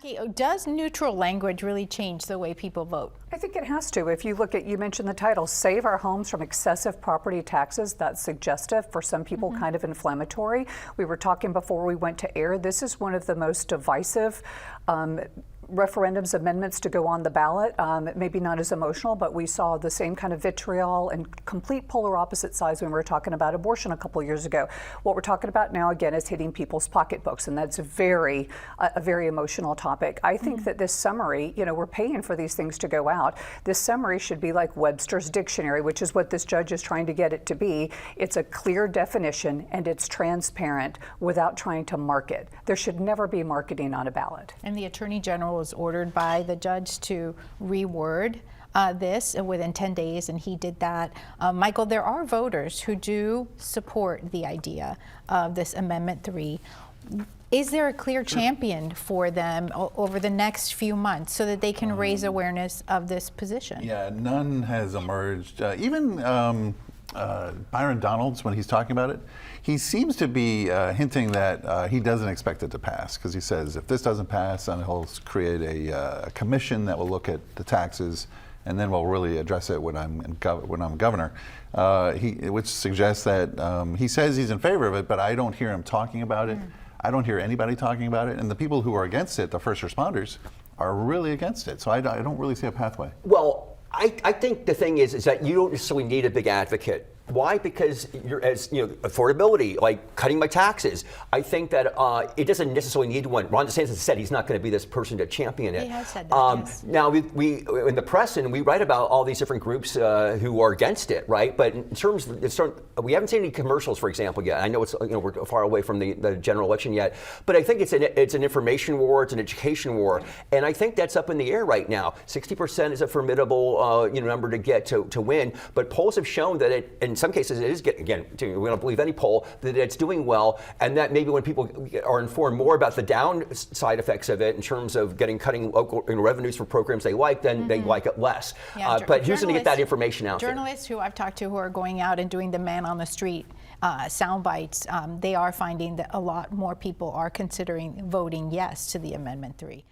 Jackie, does neutral language really change the way people vote? I think it has to. If you look at, you mentioned the title, Save Our Homes from Excessive Property Taxes. That's suggestive, for some people kind of inflammatory. We were talking before we went to air, this is one of the most divisive referendums, amendments to go on the ballot. Maybe not as emotional, but we saw the same kind of vitriol and complete polar opposite sides when we were talking about abortion a couple years ago. What we're talking about now, again, is hitting people's pocketbooks, and that's a very emotional topic. I think that this summary, you know, we're paying for these things to go out. This summary should be like Webster's dictionary, which is what this judge is trying to get it to be. It's a clear definition and it's transparent without trying to market. There should never be marketing on a ballot. And the Attorney General was ordered by the judge to reword this within 10 days, and he did that. Michael, there are voters who do support the idea of this Amendment 3. Is there a clear champion for them over the next few months so that they can raise awareness of this position? Yeah, none has emerged. Even Byron Donalds, when he's talking about it, he seems to be hinting that he doesn't expect it to pass, because he says if this doesn't pass, then he'll create a commission that will look at the taxes, and then we'll really address it when I'm governor. Which suggests that he says he's in favor of it, but I don't hear him talking about it. I don't hear anybody talking about it, and the people who are against it, the first responders, are really against it. So I don't really see a pathway. Well, I think the thing is that you don't necessarily need a big advocate. Why? Because affordability, like cutting my taxes. I think that it doesn't necessarily need one. Ron DeSantis has said he's not going to be this person to champion it. He has said that, yes. Now we in the press, and we write about all these different groups who are against it, right? But in terms of, we haven't seen any commercials, for example, yet. I know it's we're far away from the general election yet, but I think it's an information war, it's an education war, and I think that's up in the air right now. 60% is a formidable number to get to win, but polls have shown that it, in some cases, it is getting, again, we don't believe any poll, that it's doing well, and that maybe when people are informed more about the downside effects of it in terms of cutting local revenues for programs they like, then they like it less. Yeah, but who's going to get that information out there? Journalists who I've talked to who are going out and doing the man on the street sound bites, they are finding that a lot more people are considering voting yes to the Amendment 3.